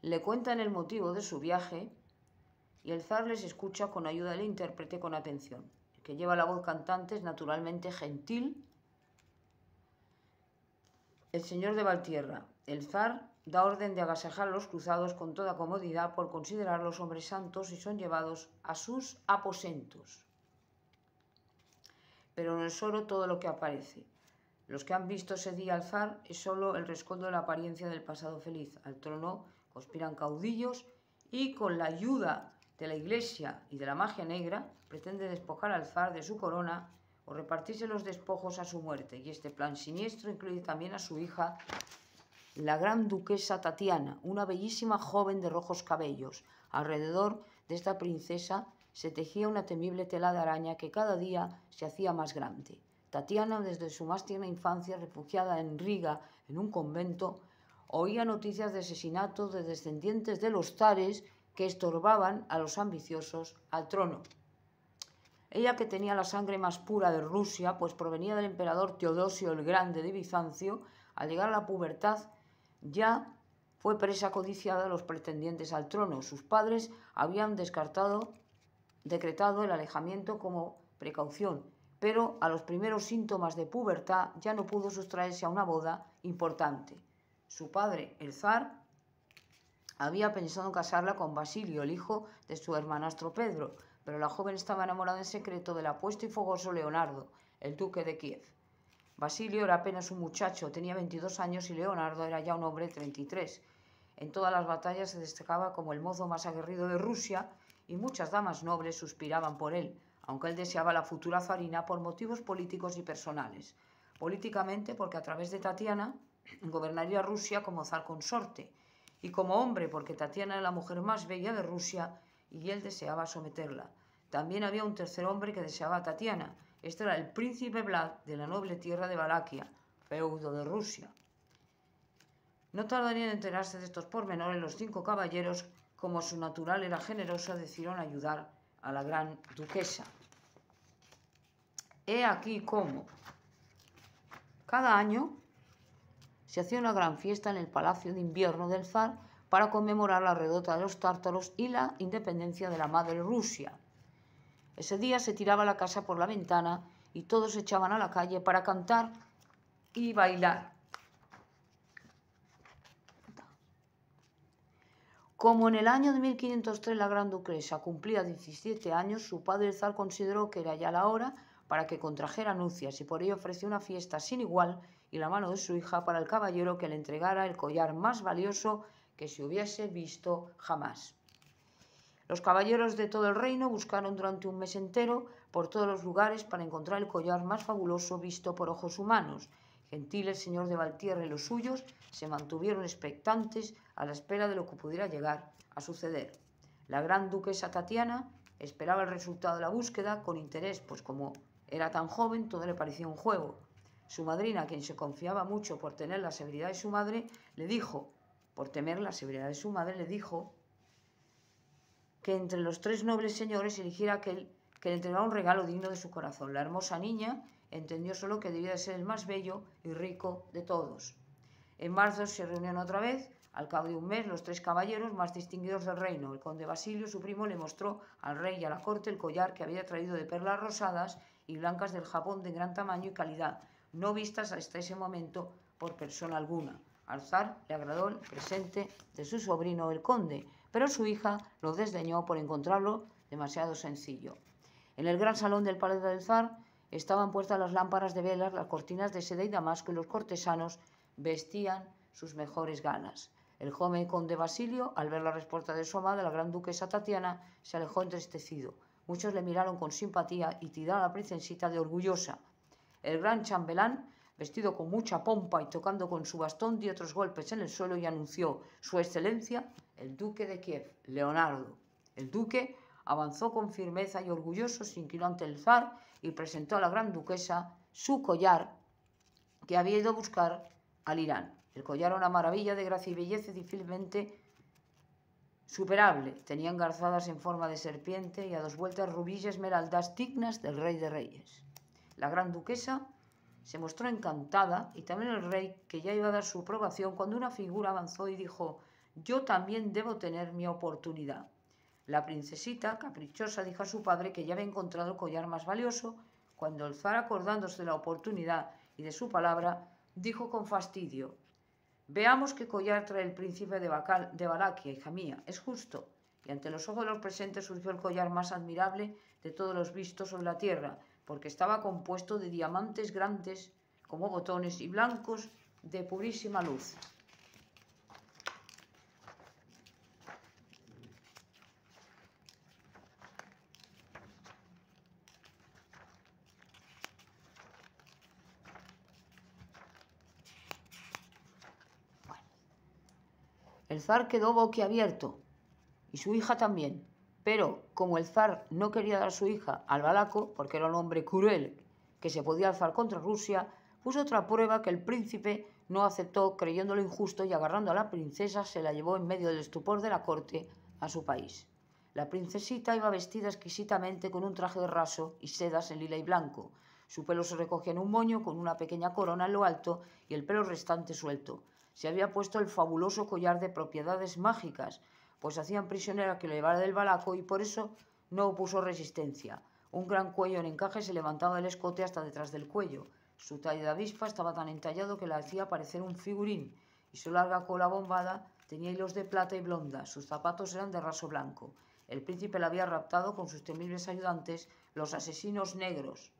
Le cuentan el motivo de su viaje y el zar les escucha con ayuda del intérprete con atención. El que lleva la voz cantante es naturalmente gentil, el señor de Valtierra. El zar da orden de agasajar a los cruzados con toda comodidad por considerarlos hombres santos y son llevados a sus aposentos. Pero no es solo todo lo que aparece. Los que han visto ese día al zar es solo el rescoldo de la apariencia del pasado feliz. Al trono conspiran caudillos y con la ayuda de la Iglesia y de la magia negra pretende despojar al zar de su corona o repartirse los despojos a su muerte. Y este plan siniestro incluye también a su hija, la gran duquesa Tatiana, una bellísima joven de rojos cabellos. Alrededor de esta princesa se tejía una temible tela de araña que cada día se hacía más grande. Tatiana, desde su más tierna infancia, refugiada en Riga, en un convento, oía noticias de asesinatos de descendientes de los zares que estorbaban a los ambiciosos al trono. Ella, que tenía la sangre más pura de Rusia, pues provenía del emperador Teodosio el Grande de Bizancio, al llegar a la pubertad ya fue presa codiciada de los pretendientes al trono. Sus padres habían decretado el alejamiento como precaución, pero a los primeros síntomas de pubertad ya no pudo sustraerse a una boda importante. Su padre, el zar, había pensado en casarla con Basilio, el hijo de su hermanastro Pedro, pero la joven estaba enamorada en secreto del apuesto y fogoso Leonardo, el duque de Kiev. Basilio era apenas un muchacho, tenía 22 años y Leonardo era ya un hombre de 33. En todas las batallas se destacaba como el mozo más aguerrido de Rusia y muchas damas nobles suspiraban por él, aunque él deseaba la futura zarina por motivos políticos y personales. Políticamente porque a través de Tatiana gobernaría Rusia como zar consorte, y como hombre porque Tatiana era la mujer más bella de Rusia y él deseaba someterla. También había un tercer hombre que deseaba a Tatiana. Este era el príncipe Vlad de la noble tierra de Valaquia, feudo de Rusia. No tardarían en enterarse de estos pormenores los 5 caballeros, como su natural era generosa, decidieron ayudar a la gran duquesa. He aquí cómo. Cada año se hacía una gran fiesta en el palacio de invierno del zar para conmemorar la redota de los tártaros y la independencia de la madre Rusia. Ese día se tiraba la casa por la ventana y todos se echaban a la calle para cantar y bailar. Como en el año de 1503 la gran duquesa cumplía 17 años, su padre el zar consideró que era ya la hora para que contrajera nupcias y por ello ofreció una fiesta sin igual y la mano de su hija para el caballero que le entregara el collar más valioso que se hubiese visto jamás. Los caballeros de todo el reino buscaron durante un mes entero por todos los lugares para encontrar el collar más fabuloso visto por ojos humanos. Gentil el señor de Valtierra y los suyos se mantuvieron expectantes a la espera de lo que pudiera llegar a suceder. La gran duquesa Tatiana esperaba el resultado de la búsqueda con interés, pues como era tan joven todo le parecía un juego. Su madrina, a quien se confiaba mucho por tener la severidad de su madre, le dijo que entre los 3 nobles señores eligiera aquel que le entregara un regalo digno de su corazón. La hermosa niña entendió solo que debía de ser el más bello y rico de todos. En marzo se reunieron otra vez. Al cabo de un mes, los 3 caballeros más distinguidos del reino, el conde Basilio, su primo, le mostró al rey y a la corte el collar que había traído de perlas rosadas y blancas del Japón de gran tamaño y calidad, no vistas hasta ese momento por persona alguna. Al zar le agradó el presente de su sobrino el conde, pero su hija lo desdeñó por encontrarlo demasiado sencillo. En el gran salón del palacio del zar estaban puestas las lámparas de velas, las cortinas de seda y damasco y los cortesanos vestían sus mejores galas. El joven conde Basilio, al ver la respuesta de su amada, la gran duquesa Tatiana, se alejó entristecido. Muchos le miraron con simpatía y tiraron a la princesita de orgullosa. El gran chambelán, vestido con mucha pompa y tocando con su bastón, dio otros golpes en el suelo y anunció: Su Excelencia, el duque de Kiev, Leonardo. El duque avanzó con firmeza y orgulloso, se inclinó ante el zar y presentó a la gran duquesa su collar que había ido a buscar al Irán. El collar era una maravilla de gracia y belleza difícilmente superable. Tenía engarzadas en forma de serpiente y a 2 vueltas rubíes y esmeraldas dignas del rey de reyes. La gran duquesa se mostró encantada y también el rey, que ya iba a dar su aprobación, cuando una figura avanzó y dijo: Yo también debo tener mi oportunidad. La princesita, caprichosa, dijo a su padre que ya había encontrado el collar más valioso, cuando el zar, acordándose de la oportunidad y de su palabra, dijo con fastidio: Veamos qué collar trae el príncipe de Valaquia, hija mía, es justo. Y ante los ojos de los presentes surgió el collar más admirable de todos los vistos sobre la tierra, porque estaba compuesto de diamantes grandes como botones y blancos de purísima luz. El zar quedó boquiabierto, y su hija también, pero como el zar no quería dar a su hija al valaco, porque era un hombre cruel que se podía alzar contra Rusia, puso otra prueba que el príncipe no aceptó, creyéndolo injusto, y agarrando a la princesa se la llevó en medio del estupor de la corte a su país. La princesita iba vestida exquisitamente con un traje de raso y sedas en lila y blanco. Su pelo se recogía en un moño con una pequeña corona en lo alto y el pelo restante suelto. Se había puesto el fabuloso collar de propiedades mágicas, pues hacían prisionera que lo llevara del valaco y por eso no opuso resistencia. Un gran cuello en encaje se levantaba del escote hasta detrás del cuello. Su talle de avispa estaba tan entallado que la hacía parecer un figurín, y su larga cola bombada tenía hilos de plata y blonda. Sus zapatos eran de raso blanco. El príncipe la había raptado con sus temibles ayudantes, los asesinos negros.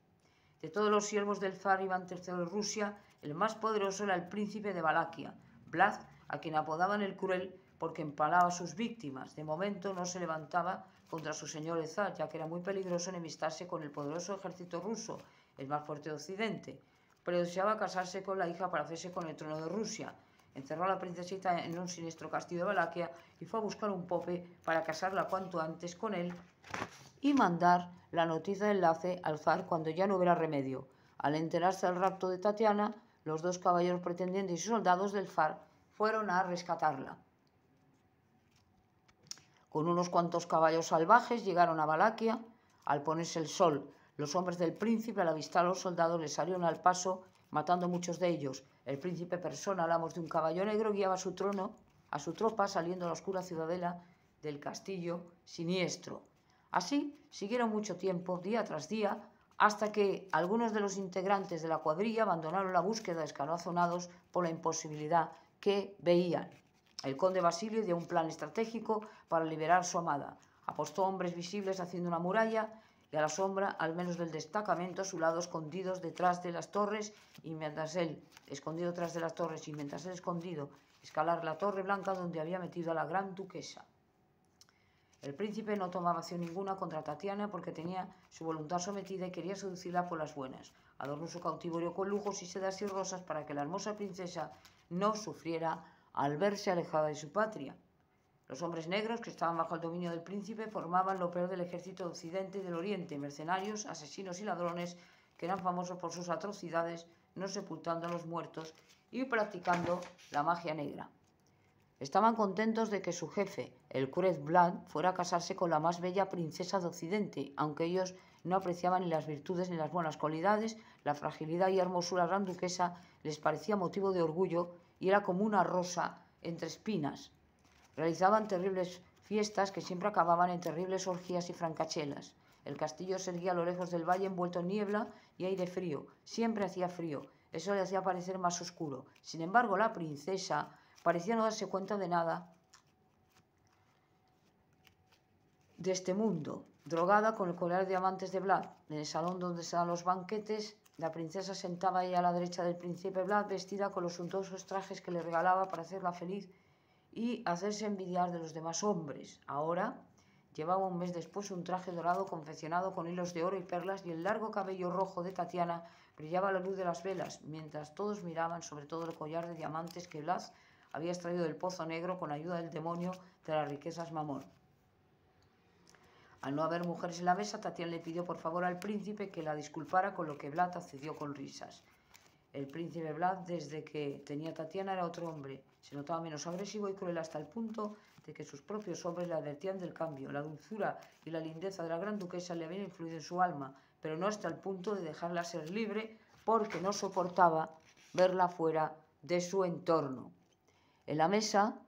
De todos los siervos del zar Iván III de Rusia, el más poderoso era el príncipe de Valaquia, Vlad, a quien apodaban el Cruel porque empalaba a sus víctimas. De momento no se levantaba contra su señor el zar, ya que era muy peligroso enemistarse con el poderoso ejército ruso, el más fuerte de Occidente, pero deseaba casarse con la hija para hacerse con el trono de Rusia. Encerró a la princesita en un siniestro castillo de Valaquia y fue a buscar un pope para casarla cuanto antes con él y mandar la noticia de enlace al zar cuando ya no hubiera remedio. Al enterarse del rapto de Tatiana, los dos caballeros pretendientes y soldados del zar fueron a rescatarla. Con unos cuantos caballos salvajes llegaron a Valaquia. Al ponerse el sol, los hombres del príncipe, al avistar a los soldados, les salieron al paso, matando a muchos de ellos. El príncipe persona, al amos de un caballo negro, guiaba a su tropa saliendo a la oscura ciudadela del castillo siniestro. Así siguieron mucho tiempo, día tras día, hasta que algunos de los integrantes de la cuadrilla abandonaron la búsqueda, escalazonados por la imposibilidad que veían. El conde Basilio dio un plan estratégico para liberar su amada. Apostó hombres visibles haciendo una muralla y a la sombra, al menos del destacamento, a su lado escondidos detrás de las torres, y mientras él escondido escalar la torre blanca donde había metido a la gran duquesa. El príncipe no tomaba acción ninguna contra Tatiana porque tenía su voluntad sometida y quería seducirla por las buenas. Adornó su cautiverio con lujos y sedas y rosas para que la hermosa princesa no sufriera al verse alejada de su patria. Los hombres negros, que estaban bajo el dominio del príncipe, formaban lo peor del ejército de Occidente y del Oriente, mercenarios, asesinos y ladrones que eran famosos por sus atrocidades, no sepultando a los muertos y practicando la magia negra. Estaban contentos de que su jefe, el Cruel Vlad, fuera a casarse con la más bella princesa de Occidente, aunque ellos no apreciaban ni las virtudes ni las buenas cualidades. La fragilidad y hermosura de la gran duquesa les parecía motivo de orgullo y era como una rosa entre espinas. Realizaban terribles fiestas que siempre acababan en terribles orgías y francachelas. El castillo se erguía a lo lejos del valle envuelto en niebla y aire frío. Siempre hacía frío. Eso le hacía parecer más oscuro. Sin embargo, la princesa parecía no darse cuenta de nada de este mundo. Drogada con el collar de diamantes de Vlad, en el salón donde se dan los banquetes, la princesa sentaba ahí a la derecha del príncipe Vlad, vestida con los suntuosos trajes que le regalaba para hacerla feliz y hacerse envidiar de los demás hombres. Ahora llevaba un mes después un traje dorado confeccionado con hilos de oro y perlas, y el largo cabello rojo de Tatiana brillaba a la luz de las velas, mientras todos miraban sobre todo el collar de diamantes que Vlad había extraído del pozo negro con ayuda del demonio de las riquezas Mamón. Al no haber mujeres en la mesa, Tatiana le pidió por favor al príncipe que la disculpara, con lo que Vlad accedió con risas. El príncipe Vlad, desde que tenía a Tatiana, era otro hombre. Se notaba menos agresivo y cruel, hasta el punto de que sus propios hombres le advertían del cambio. La dulzura y la lindeza de la gran duquesa le habían influido en su alma, pero no hasta el punto de dejarla ser libre, porque no soportaba verla fuera de su entorno. En la mesa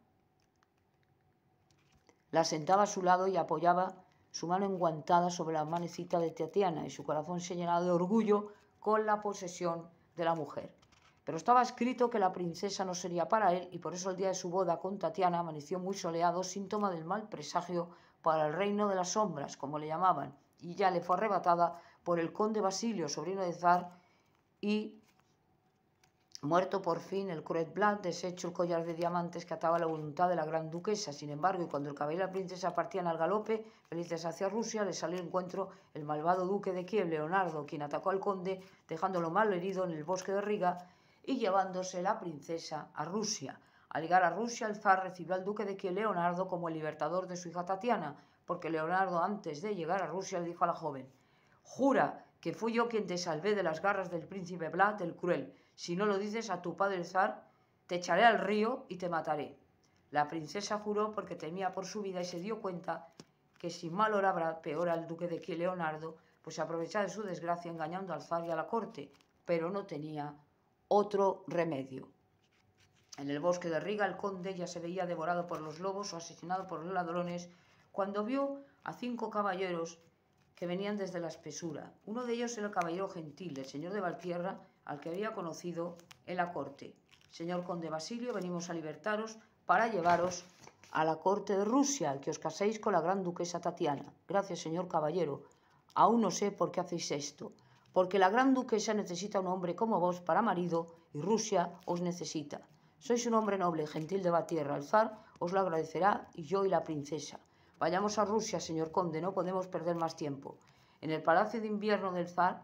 la sentaba a su lado y apoyaba su mano enguantada sobre la manecita de Tatiana, y su corazón se llenaba de orgullo con la posesión de la mujer. Pero estaba escrito que la princesa no sería para él, y por eso el día de su boda con Tatiana amaneció muy soleado, síntoma del mal presagio para el reino de las sombras, como le llamaban, y ya le fue arrebatada por el conde Basilio, sobrino de zar, y muerto por fin el Cruel Vlad, deshecho el collar de diamantes que ataba la voluntad de la gran duquesa. Sin embargo, y cuando el caballero y la princesa partían al galope, felices hacia Rusia, les salió al encuentro el malvado duque de Kiev, Leonardo, quien atacó al conde, dejándolo mal herido en el bosque de Riga y llevándose la princesa a Rusia. Al llegar a Rusia, el zar recibió al duque de Kiev, Leonardo, como el libertador de su hija Tatiana, porque Leonardo, antes de llegar a Rusia, le dijo a la joven: «Jura que fui yo quien te salvé de las garras del príncipe Vlad el Cruel. Si no lo dices a tu padre el zar, te echaré al río y te mataré». La princesa juró porque temía por su vida y se dio cuenta que si mal oraba peor al duque de Kiev, Leonardo, pues se aprovechaba de su desgracia engañando al zar y a la corte, pero no tenía otro remedio. En el bosque de Riga, el conde ya se veía devorado por los lobos o asesinado por los ladrones, cuando vio a 5 caballeros que venían desde la espesura. Uno de ellos era el caballero gentil, el señor de Valtierra, al que había conocido en la corte. Señor conde Basilio, venimos a libertaros para llevaros a la corte de Rusia y que os caséis con la gran duquesa Tatiana. Gracias, señor caballero. Aún no sé por qué hacéis esto. Porque la gran duquesa necesita un hombre como vos para marido y Rusia os necesita. Sois un hombre noble, gentil de la tierra. El zar os lo agradecerá y yo y la princesa. Vayamos a Rusia, señor conde, no podemos perder más tiempo. En el palacio de invierno del zar,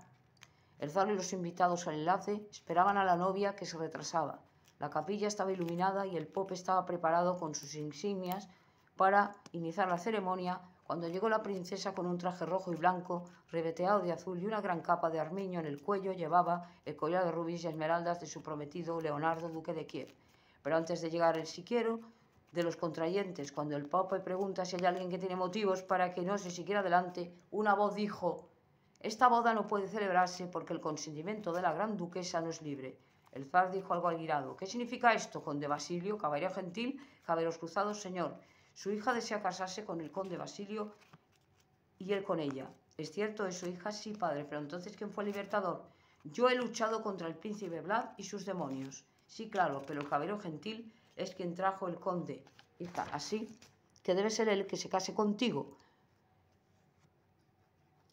el zar y los invitados al enlace esperaban a la novia que se retrasaba. La capilla estaba iluminada y el pope estaba preparado con sus insignias para iniciar la ceremonia cuando llegó la princesa con un traje rojo y blanco, ribeteado de azul y una gran capa de armiño en el cuello. Llevaba el collar de rubíes y esmeraldas de su prometido Leonardo, duque de Kiev. Pero antes de llegar el siquiero de los contrayentes, cuando el pope pregunta si hay alguien que tiene motivos para que no se siguiera adelante, una voz dijo: «Esta boda no puede celebrarse porque el consentimiento de la gran duquesa no es libre». El zar dijo algo admirado: «¿Qué significa esto, conde Basilio? Caballero gentil, caballeros cruzados, señor. Su hija desea casarse con el conde Basilio y él con ella». «¿Es cierto? ¿Es su hija?» «Sí, padre. Pero entonces, ¿quién fue el libertador?» «Yo he luchado contra el príncipe Vlad y sus demonios». «Sí, claro, pero el caballero gentil es quien trajo el conde, hija. Así que debe ser él el que se case contigo».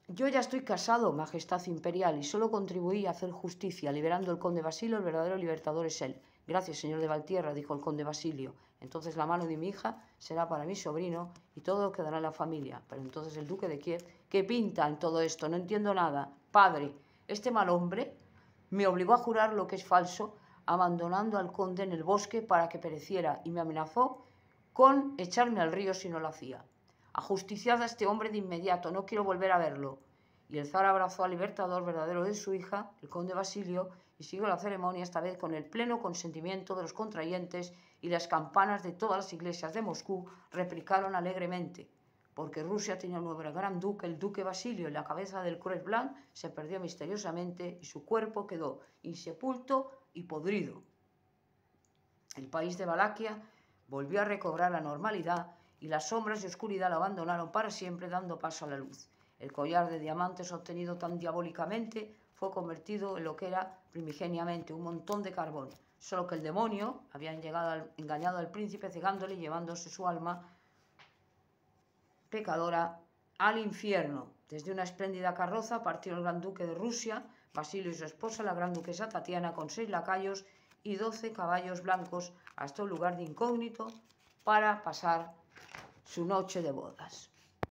«Yo ya estoy casado, majestad imperial, y solo contribuí a hacer justicia, liberando al conde Basilio. El verdadero libertador es él». «Gracias, señor de Valtierra», dijo el conde Basilio. «Entonces la mano de mi hija será para mi sobrino y todo quedará en la familia». «Pero entonces el duque de Kiev, ¿qué pinta en todo esto? No entiendo nada». «Padre, este mal hombre me obligó a jurar lo que es falso, abandonando al conde en el bosque para que pereciera, y me amenazó con echarme al río si no lo hacía. Ajusticiad a este hombre de inmediato, no quiero volver a verlo». Y el zar abrazó al libertador verdadero de su hija, el conde Basilio, y siguió la ceremonia, esta vez con el pleno consentimiento de los contrayentes, y las campanas de todas las iglesias de Moscú replicaron alegremente, porque Rusia tenía un nuevo gran duque, el duque Basilio, y la cabeza del cruel Blanc se perdió misteriosamente y su cuerpo quedó insepulto y podrido. El país de Valaquia volvió a recobrar la normalidad y las sombras y oscuridad lo abandonaron para siempre, dando paso a la luz. El collar de diamantes obtenido tan diabólicamente fue convertido en lo que era primigeniamente un montón de carbón, solo que el demonio había engañado al príncipe, cegándole y llevándose su alma pecadora al infierno. Desde una espléndida carroza partió el gran duque de Rusia, Basilio y su esposa, la gran duquesa Tatiana, con 6 lacayos y 12 caballos blancos, hasta un lugar de incógnito para pasar su noche de bodas.